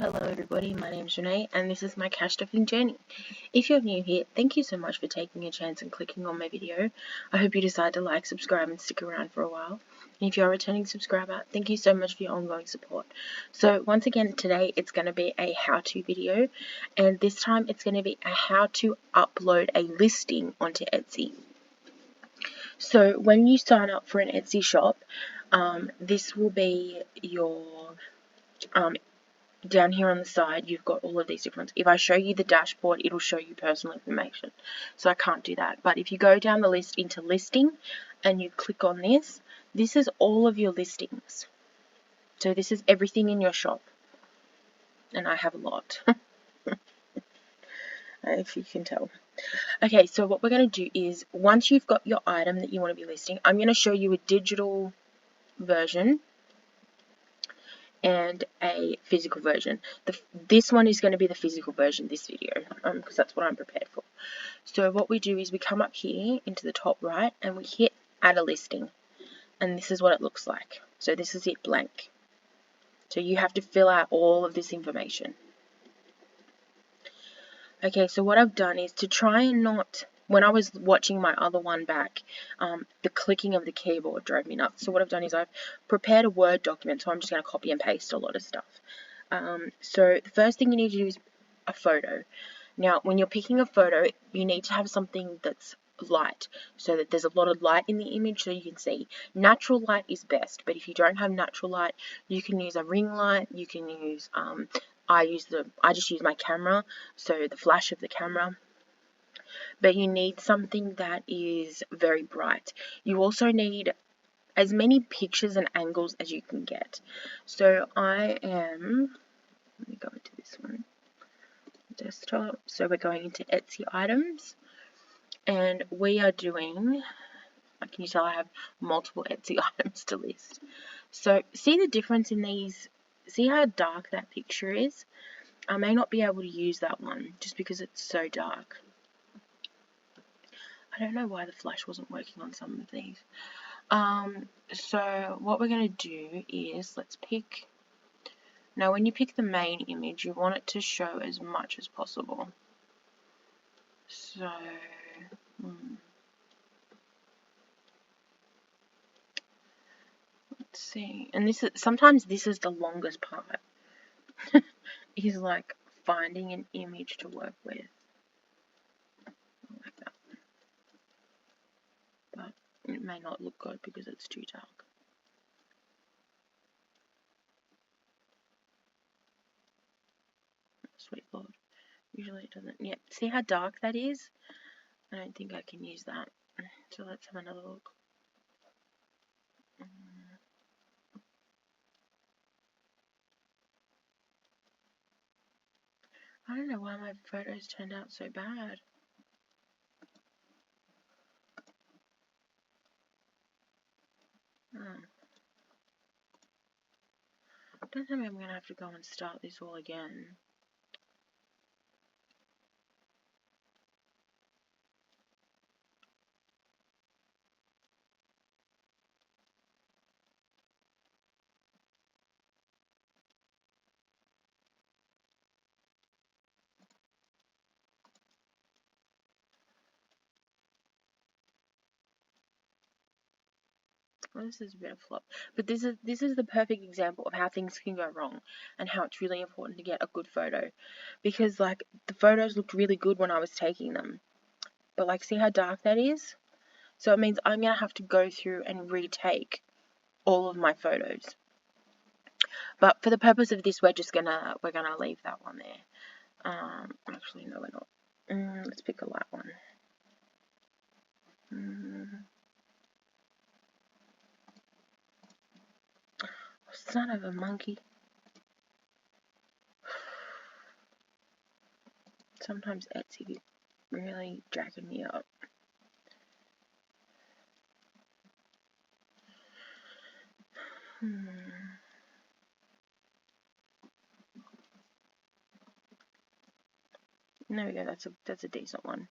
Hello everybody, my name is Renee and this is my cash stuffing journey. If you're new here, thank you so much for taking a chance and clicking on my video. I hope you decide to like, subscribe and stick around for a while. And if you're a returning subscriber, thank you so much for your ongoing support. So once again today it's going to be a how-to video, and this time it's going to be a how to upload a listing onto Etsy. So when you sign up for an Etsy shop, this will be your down here on the side, you've got all of these different. If I show you the dashboard, it'll show you personal information. So I can't do that. But if you go down the list into listing and you click on this, this is all of your listings. So this is everything in your shop. And I have a lot. If you can tell. Okay, so what we're going to do is, once you've got your item that you want to be listing, I'm going to show you a digital version and a physical version. This one is going to be the physical version, this video, because that's what I'm prepared for. So what we do is we come up here into the top right and we hit add a listing, and this is what it looks like. So this is it blank. So you have to fill out all of this information. Okay, so what I've done is to try and not, when I was watching my other one back, the clicking of the keyboard drove me nuts. So what I've done is I've prepared a Word document, so I'm just going to copy and paste a lot of stuff. So the first thing you need to do is a photo. Now, when you're picking a photo, you need to have something that's light, so that there's a lot of light in the image so you can see. Natural light is best, but if you don't have natural light, you can use a ring light, you can use, I just use my camera, so the flash of the camera. But you need something that is very bright. You also need as many pictures and angles as you can get. So let me go into this one, desktop. So we're going into Etsy items, and we are doing, can you tell I have multiple Etsy items to list. So see the difference in these, see how dark that picture is? I may not be able to use that one just because it's so dark. I don't know why the flash wasn't working on some of these. So what we're going to do is, let's pick, now when you pick the main image, you want it to show as much as possible. So, let's see, and this is, sometimes this is the longest part, is like finding an image to work with. Like that. But it may not look good because it's too dark. Sweet Lord. Usually it doesn't. Yeah, see how dark that is? I don't think I can use that. So let's have another look. I don't know why my photos turned out so bad. Don't tell me I'm going to have to go and start this all again. Well, this is a bit of a flop, but this is the perfect example of how things can go wrong and how it's really important to get a good photo, because like the photos looked really good when I was taking them, but like see how dark that is? So it means I'm gonna have to go through and retake all of my photos. But for the purpose of this, we're gonna leave that one there. Actually no, we're not. Let's pick a light one. Son of a monkey. Sometimes Etsy really dragging me up. There we go, that's a decent one.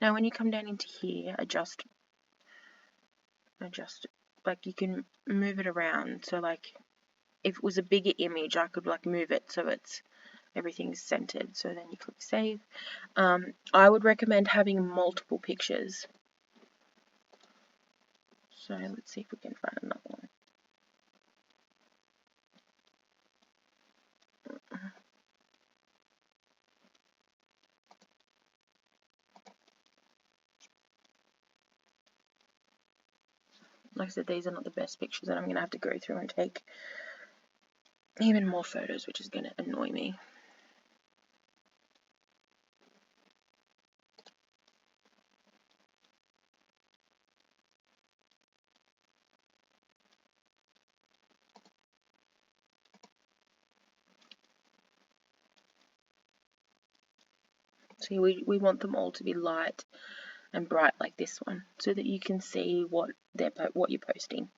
Now when you come down into here, adjust, like you can move it around, so like if it was a bigger image, I could like move it so everything's centered. So then you click save. I would recommend having multiple pictures. So let's see if we can find another one. Like I said, these are not the best pictures, and I'm going to have to go through and take even more photos, which is going to annoy me. See, we want them all to be light and bright like this one, so that you can see what you're posting.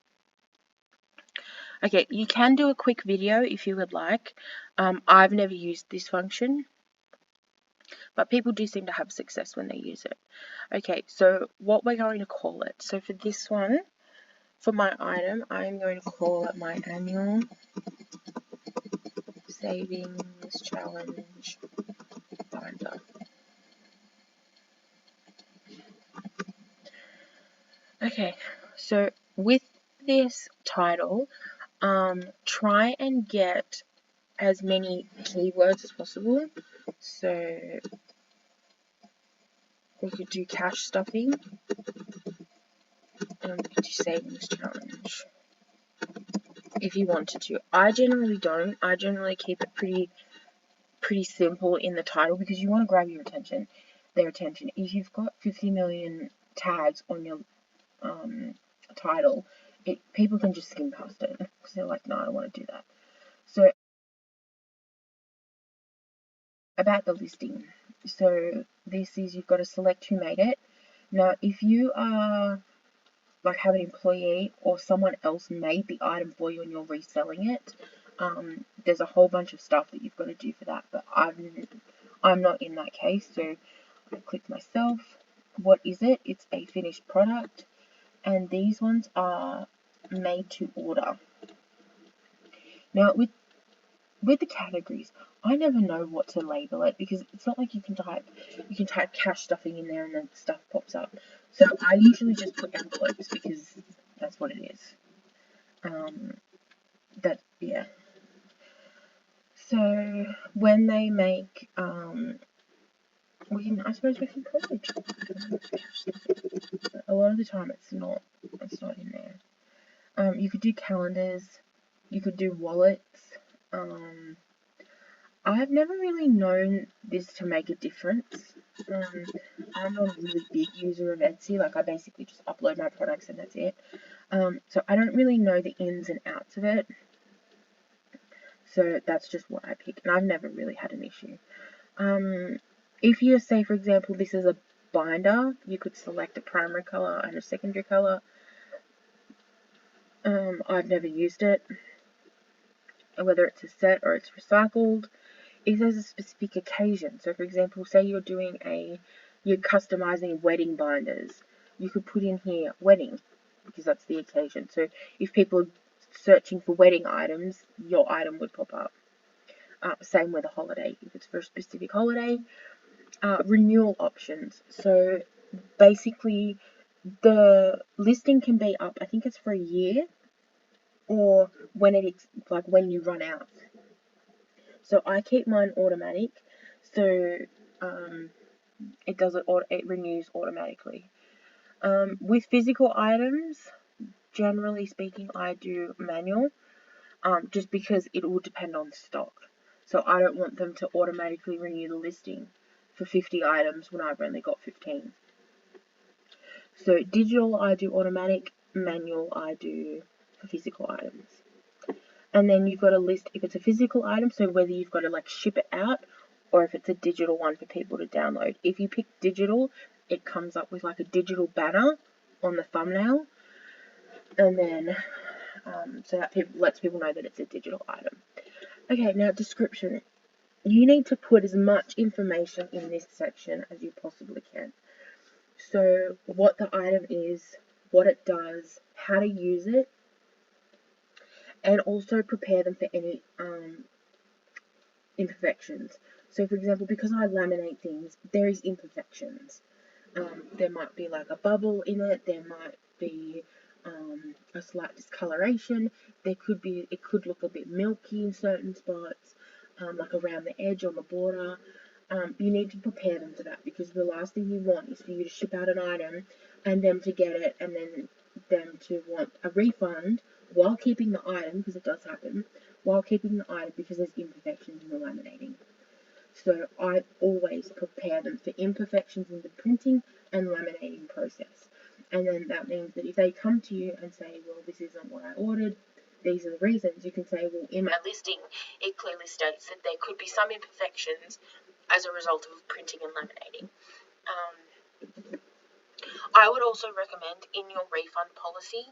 Okay, you can do a quick video if you would like. I've never used this function, but people do seem to have success when they use it. Okay, so what we're going to call it. So for this one, for my item, I'm going to call it my annual savings challenge binder. Okay, so with this title, try and get as many keywords as possible. So we could do cash stuffing, and we could do savings challenge if you wanted to. I generally don't. I generally keep it pretty simple in the title because you want to grab their attention. If you've got 50 million tags on your title, people can just skim past it because they're like, no, I don't want to do that. So about the listing. So this is, you've got to select who made it. Now, if you are like have an employee or someone else made the item for you and you're reselling it, there's a whole bunch of stuff that you've got to do for that. But I'm not in that case, so I click myself. What is it? It's a finished product, and these ones are made to order. Now with the categories, I never know what to label it because it's not like you can type cash stuffing in there and then stuff pops up. So I usually just put envelopes because that's what it is. Yeah. So when they make I suppose we can probably try cash stuffing. A lot of the time it's not in there. You could do calendars, you could do wallets. I've never really known this to make a difference. I'm not a really big user of Etsy. Like, I basically just upload my products and that's it. So I don't really know the ins and outs of it. So that's just what I pick, and I've never really had an issue. If you say, for example, this is a binder, you could select a primary color and a secondary color. I've never used it, whether it's a set or it's recycled. If there's a specific occasion, so for example, say you're customizing wedding binders, you could put in here wedding because that's the occasion. So if people are searching for wedding items, your item would pop up. Same with a holiday, if it's for a specific holiday. Renewal options. So basically, the listing can be up, I think it's for a year, or when you run out. So I keep mine automatic, so it renews automatically. With physical items, generally speaking, I do manual, just because it will depend on stock. So I don't want them to automatically renew the listing for 50 items when I've only got 15. So digital I do automatic, manual I do for physical items. And then you've got to list if it's a physical item, so whether you've got to like ship it out or if it's a digital one for people to download. If you pick digital, it comes up with like a digital banner on the thumbnail, and then so that lets people know that it's a digital item. Okay, now description. You need to put as much information in this section as you possibly can. So what the item is, what it does, how to use it, and also prepare them for any imperfections. So for example, because I laminate things, there is imperfections. There might be like a bubble in it, there might be a slight discoloration, it could look a bit milky in certain spots, like around the edge on the border. You need to prepare them for that, because the last thing you want is for you to ship out an item and them to get it and then them to want a refund while keeping the item, because it does happen, while keeping the item because there's imperfections in the laminating. So I always prepare them for imperfections in the printing and laminating process. And then that means that if they come to you and say, well, this isn't what I ordered, these are the reasons, you can say, well, in my listing, it clearly states that there could be some imperfections as a result of printing and laminating. I would also recommend in your refund policy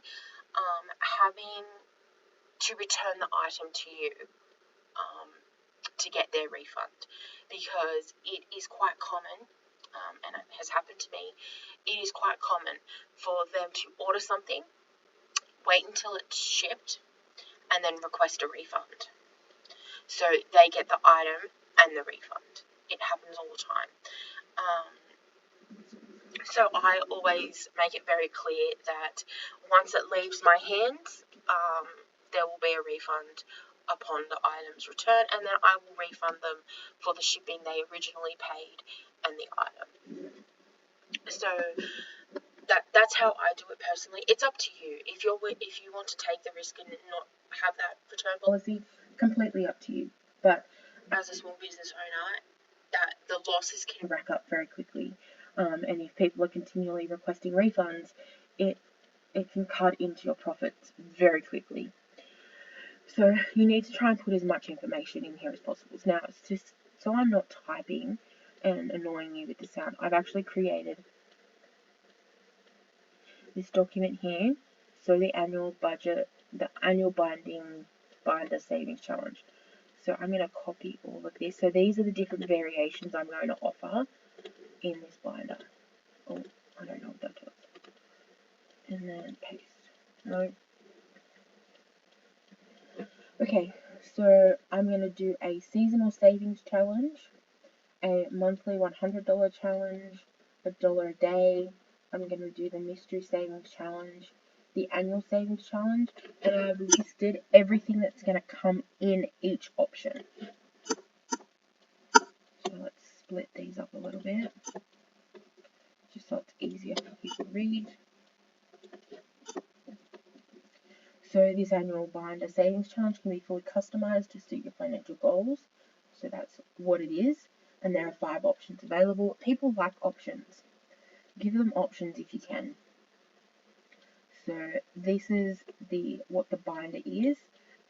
having to return the item to you to get their refund, because it is quite common, and it has happened to me, it is quite common for them to order something, wait until it's shipped, and then request a refund. So they get the item and the refund. It happens all the time. So I always make it very clear that once it leaves my hands, there will be a refund upon the item's return, and then I will refund them for the shipping they originally paid and the item. So that's how I do it personally. It's up to you. If you want to take the risk and not have that return policy, completely up to you. But as a small business owner, that the losses can rack up very quickly. And if people are continually requesting refunds, it can cut into your profits very quickly. So you need to try and put as much information in here as possible. Now, it's just so I'm not typing and annoying you with the sound, I've actually created this document here. So the annual budget, the annual binder savings challenge. So I'm going to copy all of this. So these are the different variations I'm going to offer in this binder. Oh, I don't know what that does. And then paste. No. Okay, so I'm going to do a seasonal savings challenge, a monthly $100 challenge, $1 a day. I'm going to do the mystery savings challenge, the annual savings challenge, and I've listed everything that's going to come in each option. So let's split these up a little bit, just so it's easier for you to read. So this annual binder savings challenge can be fully customized to suit your financial goals. So that's what it is. And there are 5 options available. People like options. Give them options if you can. So this is what the binder is,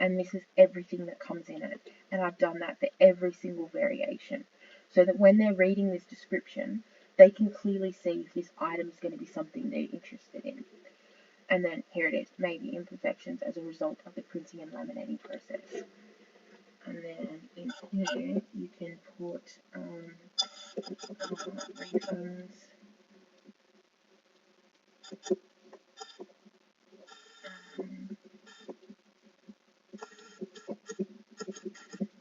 and this is everything that comes in it. And I've done that for every single variation, so that when they're reading this description, they can clearly see if this item is going to be something they're interested in. And then here it is, maybe imperfections as a result of the printing and laminating process. And then in here, you can put refunds,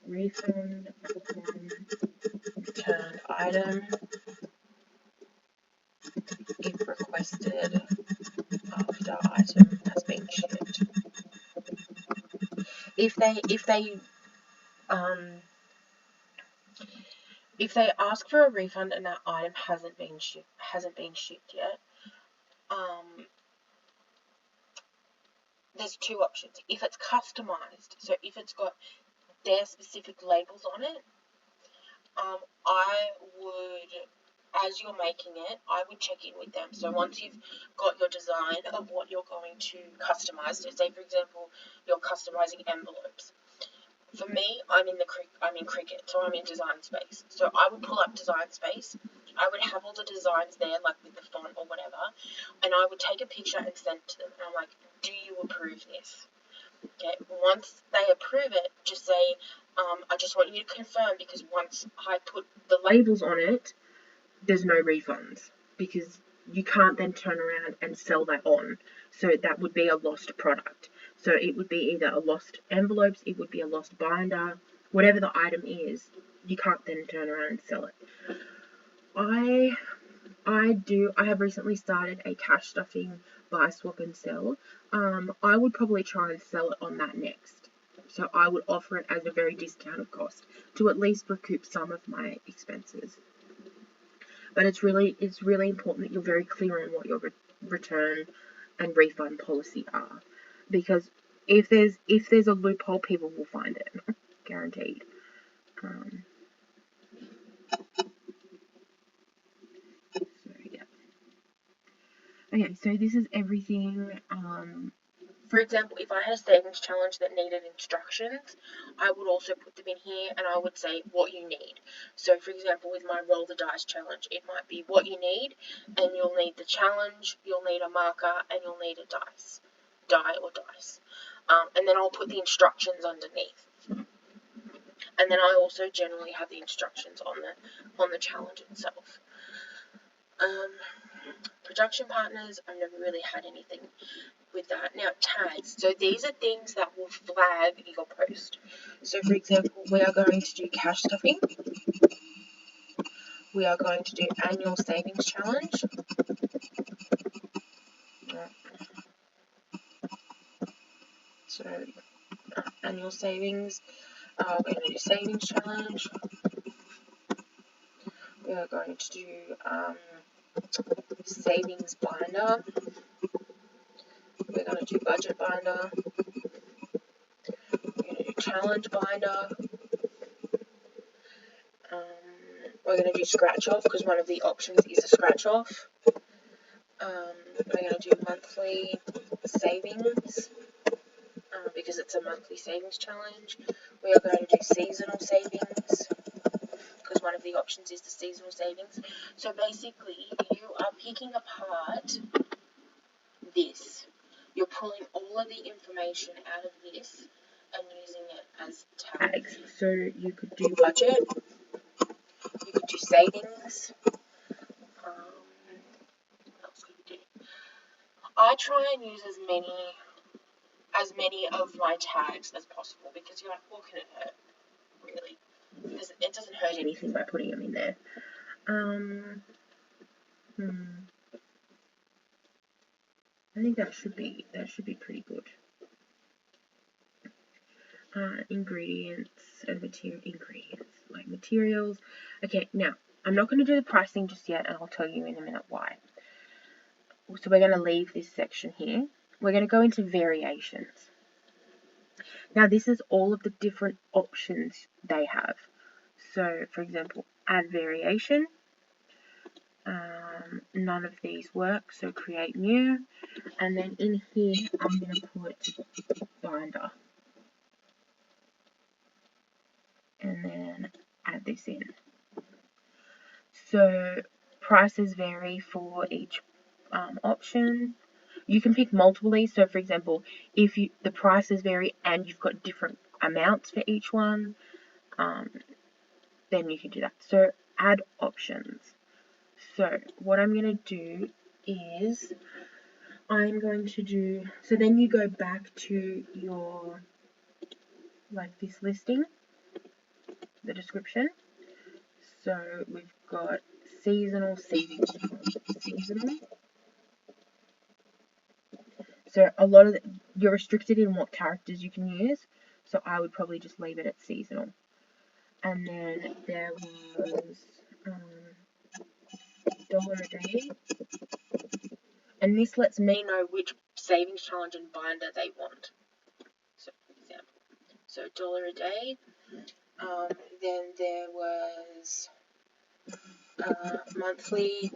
refund upon returned item if requested after item has been shipped. If they ask for a refund and that item hasn't been shipped yet, there's 2 options. If it's customized, so if it's got their specific labels on it, I would, as you're making it, I would check in with them. So once you've got your design of what you're going to customize, so say for example, you're customizing envelopes. For me, I'm in Cricut, so I'm in design space. So I would pull up design space. I would have all the designs there, like with the font or whatever, and I would take a picture and send it to them. And I'm like, do you approve this? Okay, once they approve it, just say, I just want you to confirm, because once I put the labels on it, there's no refunds, because you can't then turn around and sell that on. So that would be a lost product. So it would be either a lost envelopes, it would be a lost binder, whatever the item is, you can't then turn around and sell it. I have recently started a cash stuffing buy, swap and sell. I would probably try and sell it on that next. So I would offer it as a very discounted cost to at least recoup some of my expenses. But it's really important that you're very clear on what your return and refund policy are, because if there's a loophole, people will find it, guaranteed. Okay, so this is everything. For example, if I had a savings challenge that needed instructions, I would also put them in here, and I would say what you need. So, for example, with my roll the dice challenge, it might be what you need, and you'll need the challenge, you'll need a marker, and you'll need a die or dice. And then I'll put the instructions underneath. And then I also generally have the instructions on the challenge itself. Production partners, I've never really had anything with that. Now, tags. So these are things that will flag your post. So, for example, we are going to do cash stuffing. We are going to do annual savings challenge. So, annual savings. We're going to do savings challenge. We are going to do savings binder. We're going to do budget binder. We're going to do challenge binder. We're going to do scratch off because one of the options is a scratch off. We're going to do monthly savings because it's a monthly savings challenge. We are going to do seasonal savings because one of the options is the seasonal savings. So basically, you are picking apart this. You're pulling all of the information out of this and using it as tags. So you could do budget, you could do savings. What else could you do? I try and use as many of my tags as possible because you're like, what can it hurt? Really, it doesn't hurt anything by putting them in there. I think that should be pretty good. Ingredients and materials. Okay, now I'm not going to do the pricing just yet, and I'll tell you in a minute why. So we're going to leave this section here. We're going to go into variations. Now this is all of the different options they have. So for example, add variation. None of these work, so create new. And then in here, I'm going to put binder. And then add this in. So prices vary for each option. You can pick multiple of these. So for example, if the prices vary and you've got different amounts for each one, then you can do that. So add options. So what I'm going to do is so then you go back to your, like this listing, the description. So we've got seasonal. So a lot of you're restricted in what characters you can use. So I would probably just leave it at seasonal. And then there was $1 a day. And this lets me know which savings challenge and binder they want. So for example, so $1 a day. Then there was monthly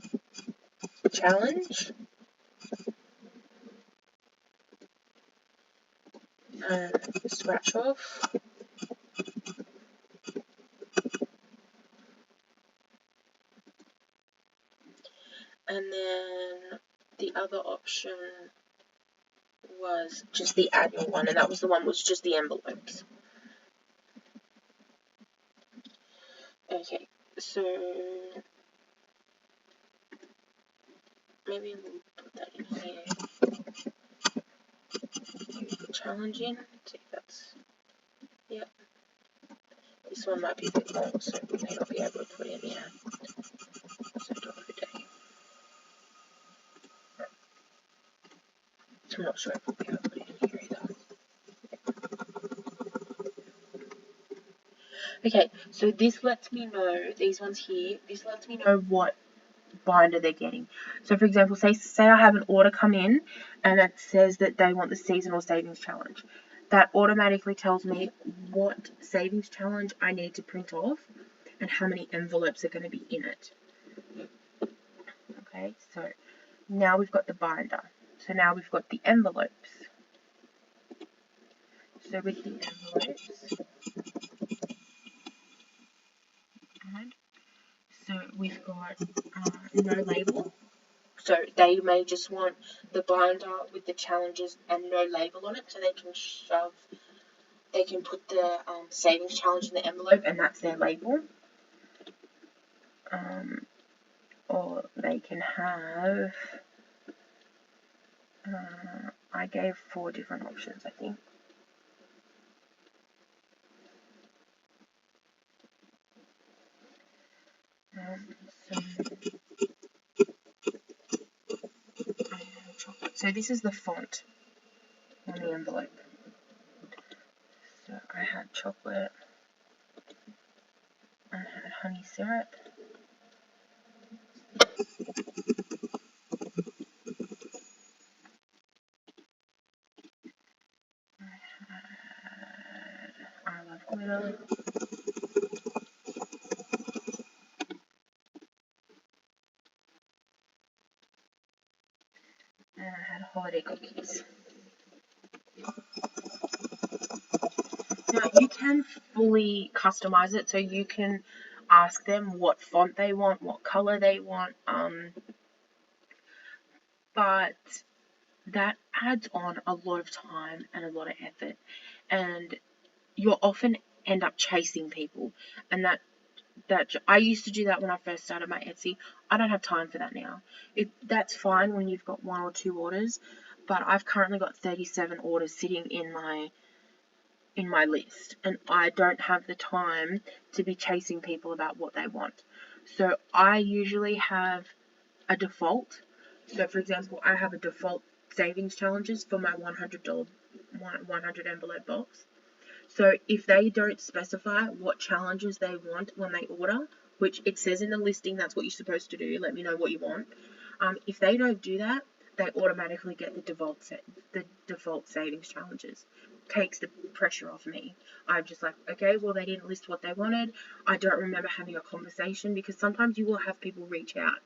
challenge. Scratch off. And then the other option was just the annual one, and that was the one was just the envelopes. Okay, so maybe we'll put that in here. challenge in. Let's see if that's, yeah. This one might be a bit long, so we may not be able to put in here. So $1 a day. I'm not sure if we'll be able to put it in here either. Okay, so this lets me know, these ones here, this lets me know what binder they're getting. So for example, say I have an order come in and it says that they want the seasonal savings challenge. That automatically tells me what savings challenge I need to print off and how many envelopes are going to be in it. Okay, so now we've got the binder. So now we've got the envelopes. So with the envelopes, and so we've got no label. So they may just want the binder with the challenges and no label on it, so they can put the savings challenge in the envelope and that's their label. Or they can have, I gave 4 different options, I think. So this is the font on the envelope. So I had chocolate, I had honey syrup, I love glitter, and I had holiday cookies. Now you can fully customize it, so you can ask them what font they want, what color they want, but that adds on a lot of time and a lot of effort, and you'll often end up chasing people, and that I used to do that when I first started my Etsy. I don't have time for that now. That's fine when you've got 1 or 2 orders, but I've currently got 37 orders sitting in my list, and I don't have the time to be chasing people about what they want. So I usually have a default. So for example, I have a default savings challenges for my $100 100 envelope box. So if they don't specify what challenges they want when they order, which it says in the listing, that's what you're supposed to do, let me know what you want. If they don't do that, they automatically get the default savings challenges. Takes the pressure off me. I'm just like, okay, well, they didn't list what they wanted. I don't remember having a conversation, because sometimes you will have people reach out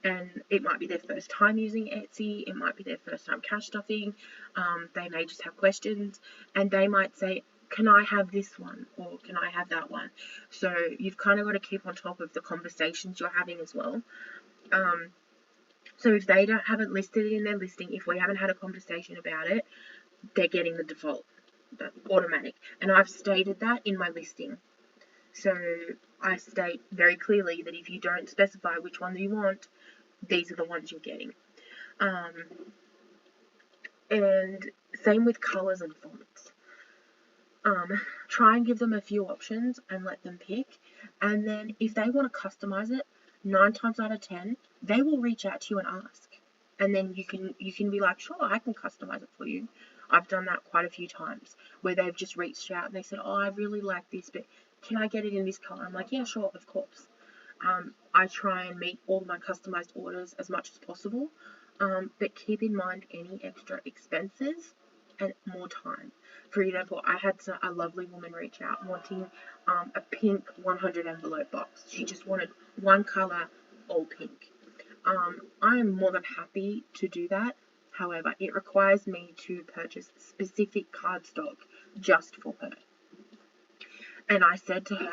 and it might be their first time using Etsy, it might be their first time cash stuffing, they may just have questions, and they might say, can I have this one, or can I have that one? So you've kind of got to keep on top of the conversations you're having as well. So if they haven't listed it in their listing, if we haven't had a conversation about it, they're getting the default, the automatic, and I've stated that in my listing. So I state very clearly that if you don't specify which ones you want, these are the ones you're getting. And same with colors and fonts. Try and give them a few options and let them pick. And then if they want to customize it, 9 times out of 10, they will reach out to you and ask. And then you can be like, sure, I can customize it for you. I've done that quite a few times where they've just reached out and they said, oh, I really like this, but can I get it in this color? I'm like, yeah, sure, of course. I try and meet all my customized orders as much as possible, but keep in mind any extra expenses and more time. For example, I had a lovely woman reach out wanting a pink 100 envelope box. She just wanted one color, all pink. I am more than happy to do that. However, it requires me to purchase specific cardstock just for her. And I said to her,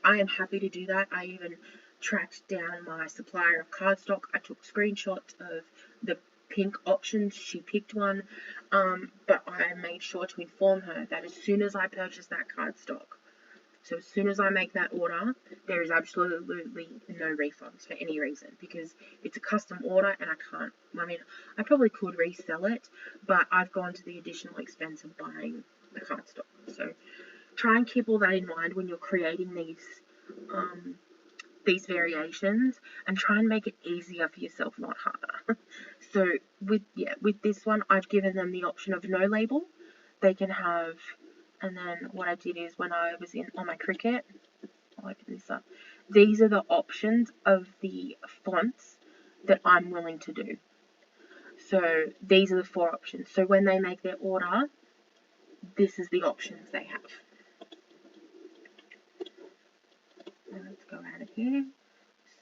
I am happy to do that. I even tracked down my supplier of cardstock. I took screenshots of the pink options. She picked one, but I made sure to inform her that as soon as I purchased that cardstock, So as soon as I make that order, there is absolutely no refunds for any reason, because it's a custom order and I mean, I probably could resell it, but I've gone to the additional expense of buying the cardstock. So try and keep all that in mind when you're creating these variations, and try and make it easier for yourself, not harder. So with this one, I've given them the option of no label. They can have, and then what I did is when I was on my Cricut, I'll open this up. These are the options of the fonts that I'm willing to do. So these are the 4 options. So when they make their order, this is the options they have. Now let's go out of here.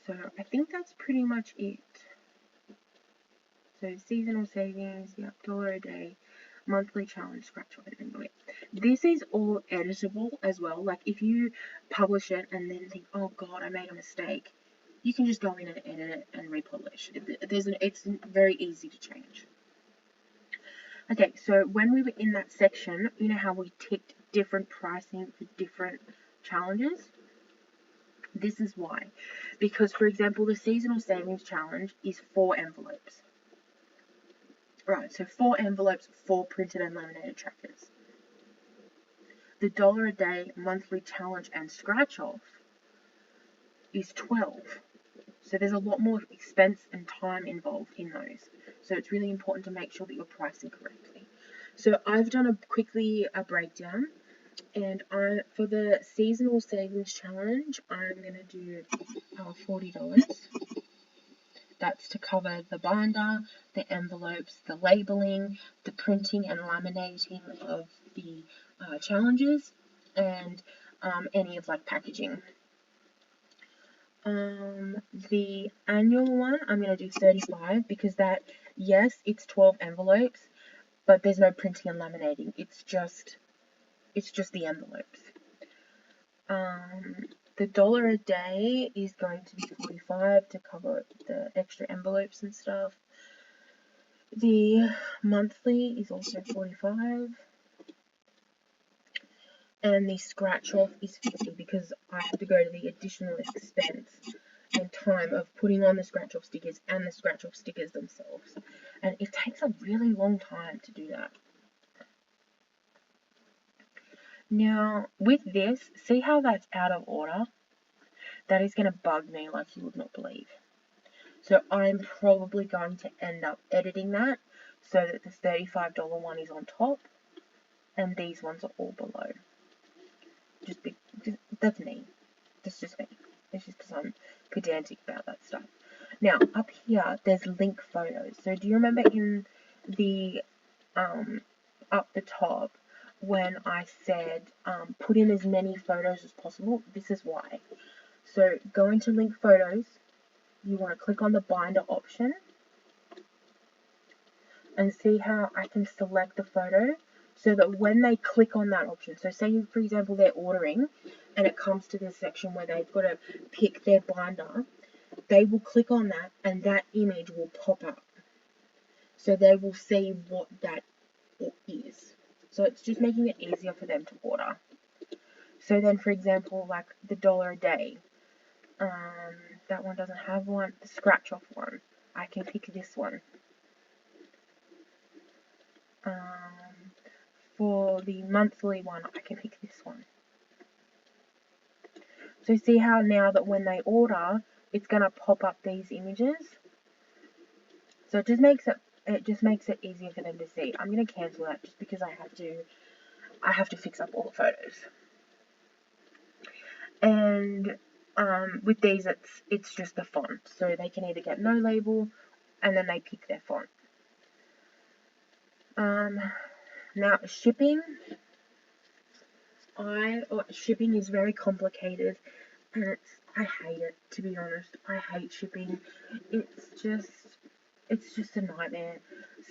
So I think that's pretty much it. So seasonal savings, yep, $1 a day, monthly challenge, scratch off, and then this is all editable as well. Like if you publish it and then think, oh god, I made a mistake, you can just go in and edit it and republish. It's very easy to change. Okay, so when we were in that section, you know how we ticked different pricing for different challenges? This is why. Because, for example, the seasonal savings challenge is 4 envelopes. Right, so 4 envelopes, 4 printed and laminated trackers. The $1 a day monthly challenge and scratch off is 12. So there's a lot more expense and time involved in those. So it's really important to make sure that you're pricing correctly. So I've done a breakdown, and for the seasonal savings challenge, I'm going to do $40. That's to cover the binder, the envelopes, the labeling, the printing and laminating of the challenges, and any of like packaging. The annual one, I'm going to do $35 because that, yes, it's 12 envelopes, but there's no printing and laminating. It's just the envelopes. The $1 a day is going to be $45 to cover the extra envelopes and stuff. The monthly is also $45. And the scratch off is $50 because I have to go to the additional expense and time of putting on the scratch off stickers and the scratch off stickers themselves. And it takes a really long time to do that. Now, with this, see how that's out of order? That is going to bug me like you would not believe. So I'm probably going to end up editing that so that the $35 one is on top and these ones are all below. That's me. That's just me. It's just because I'm pedantic about that stuff. Now, up here, there's link photos. So do you remember in the, up the top, when I said put in as many photos as possible? This is why. So go into link photos. You want to click on the binder option and see how I can select the photo so that when they click on that option, so say for example they're ordering and it comes to this section where they've got to pick their binder, they will click on that and that image will pop up. So they will see what that is. So it's just making it easier for them to order. So then for example, like the $1 a day, that one doesn't have one. The scratch off one, I can pick this one. For the monthly one, I can pick this one. So see how now that when they order, it's going to pop up these images. So it just makes it easier for them to see. I'm going to cancel that just because I have to fix up all the photos. And with these, it's just the font. So they can either get no label, and then they pick their font. Now shipping. Shipping is very complicated, and I hate it, to be honest. I hate shipping. It's just a nightmare.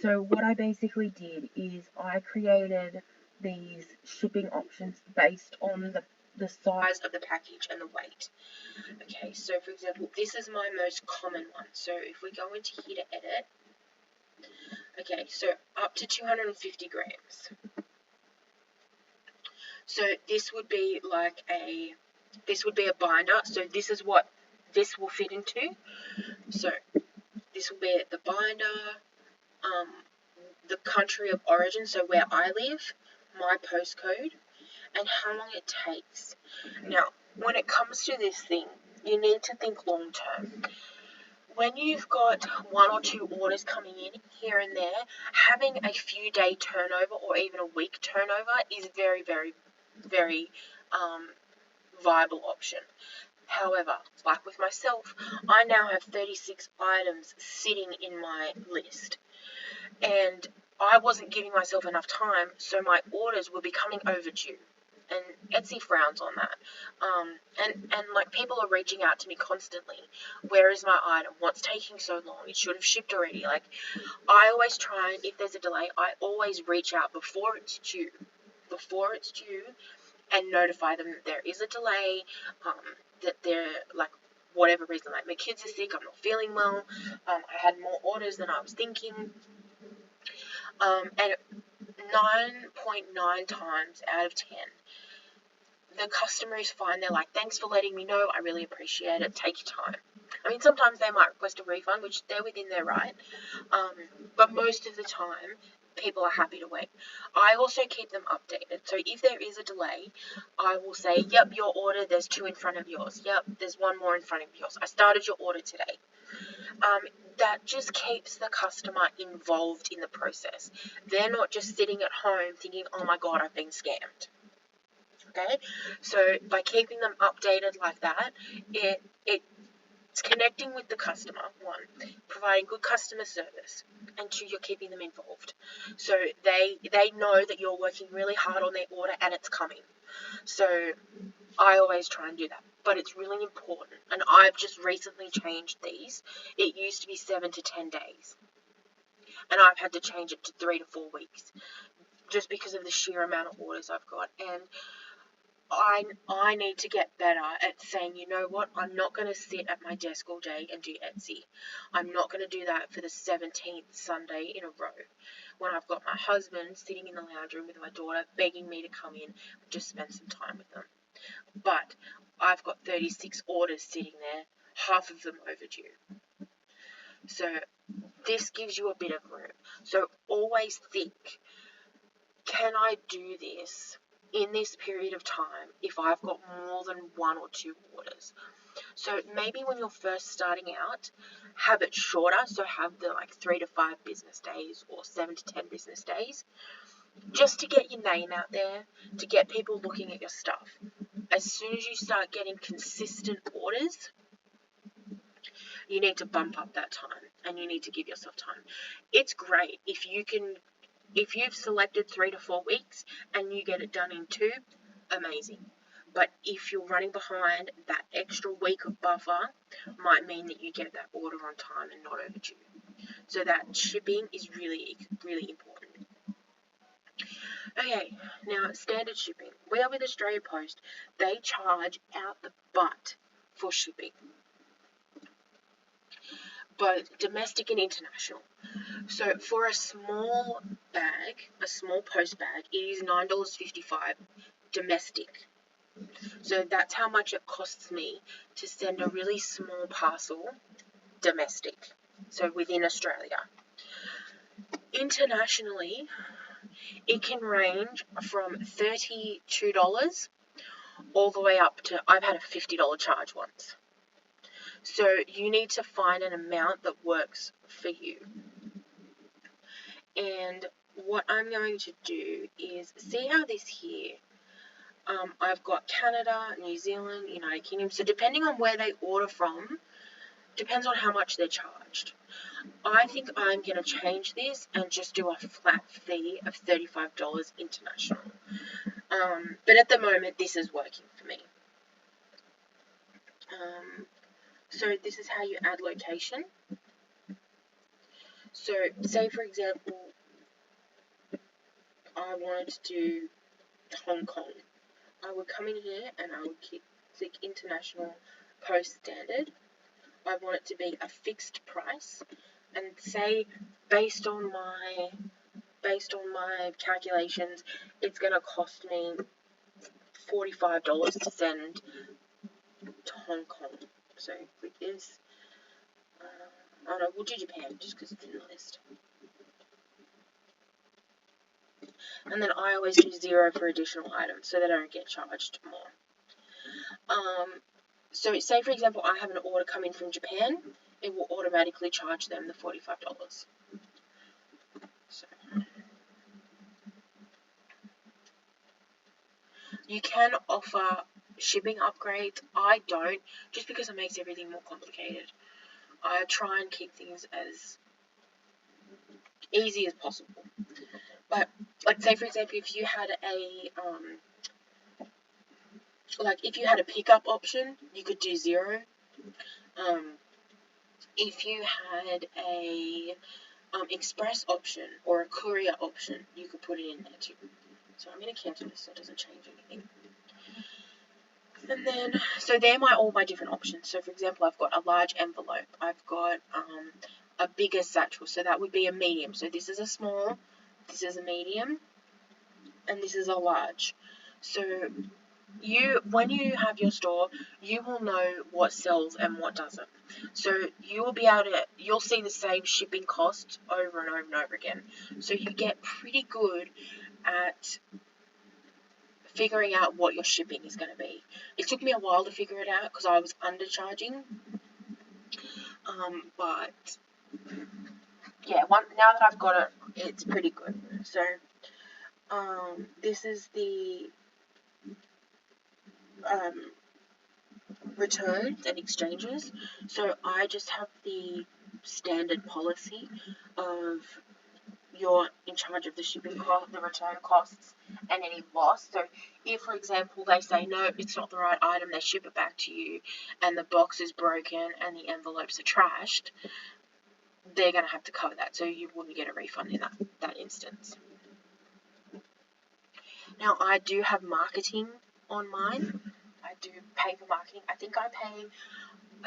So what I basically did is I created these shipping options based on the size of the package and the weight. Okay, so for example, this is my most common one. So if we go into here to edit, okay, so up to 250 grams. So this would be like a binder. So this is what this will fit into. So this will be the binder, the country of origin, so where I live, my postcode, and how long it takes. Now, when it comes to this thing, you need to think long term. When you've got one or two orders coming in here and there, having a few day turnover or even a week turnover is very, very, very viable option. However, like with myself, I now have 36 items sitting in my list, and I wasn't giving myself enough time, so my orders were becoming overdue. And Etsy frowns on that. And like people are reaching out to me constantly. Where is my item? What's taking so long? It should have shipped already. Like I always try, and if there's a delay, I always reach out before it's due. Before it's due, and notify them that there is a delay, that they're like whatever reason, like my kids are sick, I'm not feeling well, I had more orders than I was thinking, and 9.9 times out of 10, the customer is fine. They're like, thanks for letting me know, I really appreciate it, take your time. I mean, sometimes they might request a refund, which they're within their right, but most of the time, people are happy to wait. I also keep them updated. So if there is a delay, I will say, yep, your order, there's 2 in front of yours. Yep, there's 1 more in front of yours. I started your order today. That just keeps the customer involved in the process. They're not just sitting at home thinking, oh my God, I've been scammed. Okay? So by keeping them updated like that, it's connecting with the customer, 1, providing good customer service, and 2, you're keeping them involved. So they know that you're working really hard on their order and it's coming. So I always try and do that. But it's really important. And I've just recently changed these. It used to be 7 to 10 days. And I've had to change it to 3 to 4 weeks. Just because of the sheer amount of orders I've got. And I need to get better at saying, you know what, I'm not going to sit at my desk all day and do Etsy. I'm not going to do that for the 17th Sunday in a row when I've got my husband sitting in the lounge room with my daughter begging me to come in and just spend some time with them. But I've got 36 orders sitting there, half of them overdue. So this gives you a bit of room. So always think, can I do this in this period of time if I've got more than 1 or 2 orders? So maybe when you're first starting out, have it shorter, so have the 3 to 5 business days or 7 to 10 business days, just to get your name out there, to get people looking at your stuff. As soon as you start getting consistent orders, you need to bump up that time, and you need to give yourself time. It's great if you've selected 3 to 4 weeks and you get it done in 2, amazing. But if you're running behind, that extra week of buffer might mean that you get that order on time and not overdue. So that shipping is really, really important. Okay, now standard shipping. We are with Australia Post. They charge out the butt for shipping, both domestic and international. So for a small bag, a small post bag, it is $9.55 domestic. So that's how much it costs me to send a really small parcel domestic, so within Australia. Internationally, it can range from $32 all the way up to, I've had a $50 charge once. So you need to find an amount that works for you. And what I'm going to do is see how this here, I've got Canada, New Zealand, United Kingdom. So depending on where they order from, depends on how much they're charged. I think I'm going to change this and just do a flat fee of $35 international. But at the moment, this is working for me. So this is how you add location. So say, for example, I wanted to do Hong Kong. I would come in here and I would click International Post Standard. I want it to be a fixed price, and say based on my calculations, it's going to cost me $45 to send to Hong Kong. So click this. Oh no, we'll do Japan just because it's in the list. And then I always do 0 for additional items so they don't get charged more. So say for example I have an order coming from Japan, it will automatically charge them the $45. So you can offer shipping upgrades. I don't, just because it makes everything more complicated. I try and keep things as easy as possible. But like say for example if you had a pickup option, you could do 0. If you had a express option or a courier option, you could put it in there too. So I'm going to cancel this so it doesn't change anything. And then, so they're all my different options. So for example, I've got a large envelope. I've got a bigger satchel. So that would be a medium. So this is a small, this is a medium, and this is a large. So when you have your store, you will know what sells and what doesn't. So you will be able to, you'll see the same shipping cost over and over and over again. So you get pretty good at figuring out what your shipping is going to be. It took me a while to figure it out because I was undercharging. But yeah, now that I've got it, it's pretty good. So this is the returns and exchanges. So I just have the standard policy of you're in charge of the shipping cost, the return costs, and any loss. So if, for example, they say, no, it's not the right item, they ship it back to you, and the box is broken and the envelopes are trashed, they're going to have to cover that. So you wouldn't get a refund in that instance. Now, I do have marketing on mine. I do pay for marketing. I think I pay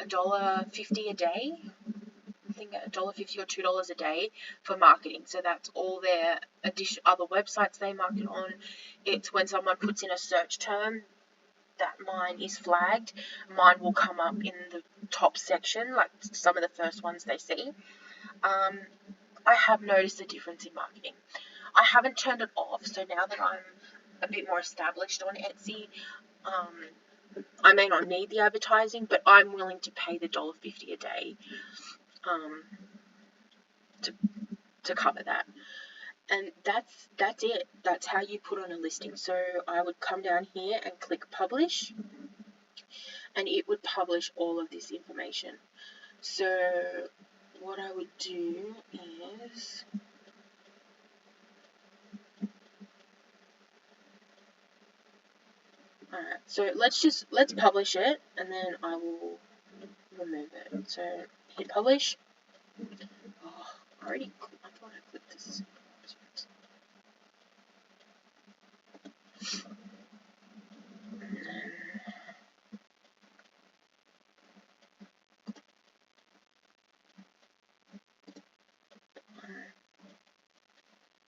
$1.50 a day. I think $1.50 or $2 a day for marketing. So that's all their other websites they market on. It's when someone puts in a search term that mine is flagged, mine will come up in the top section, like some of the first ones they see. I have noticed a difference in marketing. I haven't turned it off, so now that I'm a bit more established on Etsy, I may not need the advertising, but I'm willing to pay the $1.50 a day to cover that. And that's it. That's how you put on a listing. So I would come down here and click publish, and it would publish all of this information. So what I would do is alright, so let's publish it, and then I will remove it. So hit publish. Oh, I thought I clicked this.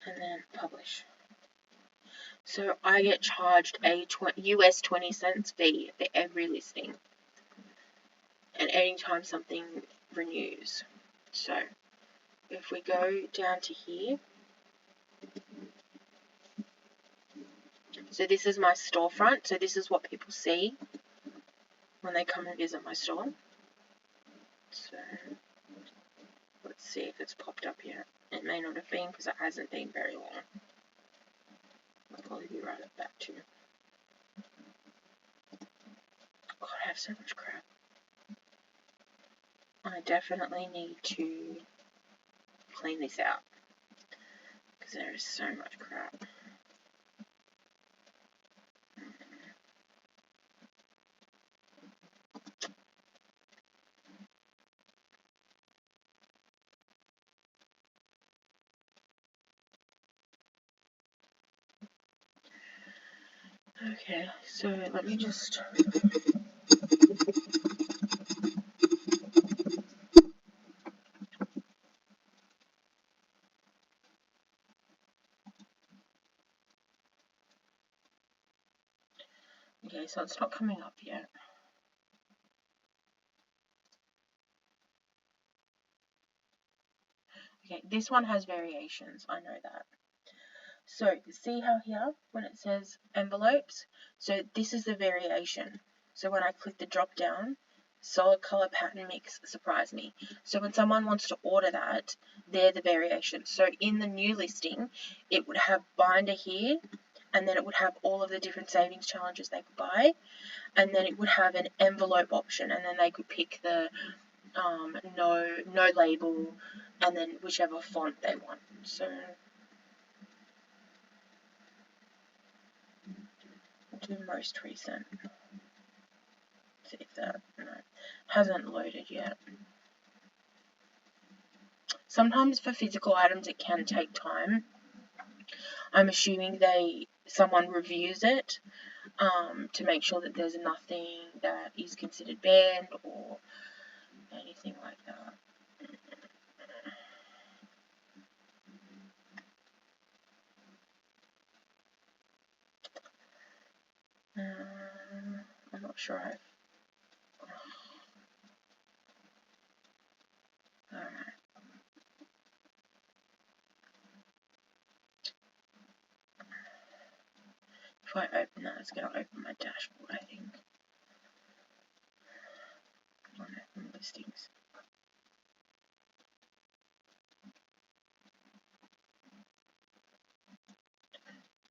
And then publish. So I get charged a US 20 cents fee for every listing, and anytime something renews. So if we go down to here, so this is my storefront. So this is what people see when they come and visit my store. So let's see if it's popped up yet. It may not have been because it hasn't been very long. I'll probably be right at back too. God, I have so much crap. I definitely need to clean this out because there is so much crap. Okay, so let me just... so it's not coming up yet. Okay, this one has variations, I know that. So see how here, when it says envelopes, so this is the variation. So when I click the drop down, solid color pattern mix surprised me. So when someone wants to order that, they're the variations. So in the new listing, it would have binder here, and then it would have all of the different savings challenges they could buy, and then it would have an envelope option, and then they could pick the no label, and then whichever font they want. So do most recent. See if that hasn't loaded yet. Sometimes for physical items it can take time. I'm assuming someone reviews it to make sure that there's nothing that is considered banned or anything like that. I'm not sure Alright. If I open that, it's going to open my dashboard, I think. Open listings.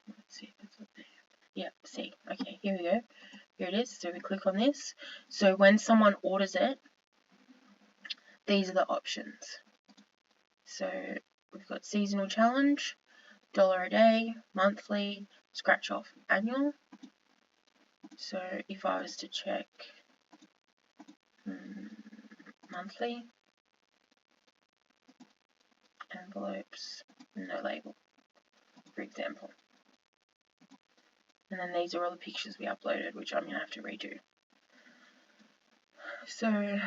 Let's see if it's up there. Yep, see. Okay, here we go. Here it is. So we click on this. So when someone orders it, these are the options. So we've got seasonal challenge, $1 a day, monthly, scratch off, annual. So if I was to check monthly, envelopes, no label, for example. And then these are all the pictures we uploaded, which I'm going to have to redo. So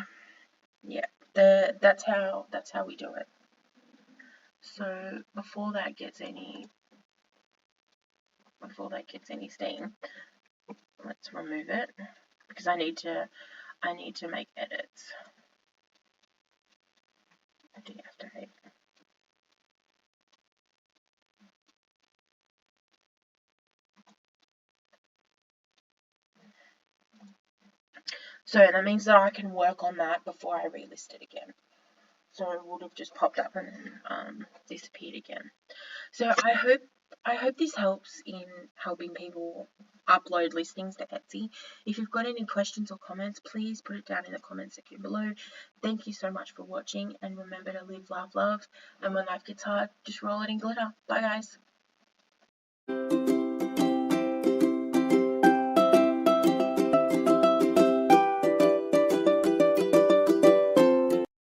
yeah, that's how we do it. So before that gets any steam, let's remove it because I need to make edits. Deactivate. So that means that I can work on that before I relist it again. So it would have just popped up and then disappeared again. So I hope this helps in helping people upload listings to Etsy. If you've got any questions or comments, please put it down in the comment section below. Thank you so much for watching, and remember to live, laugh, love, and when life gets hard, just roll it in glitter. Bye guys.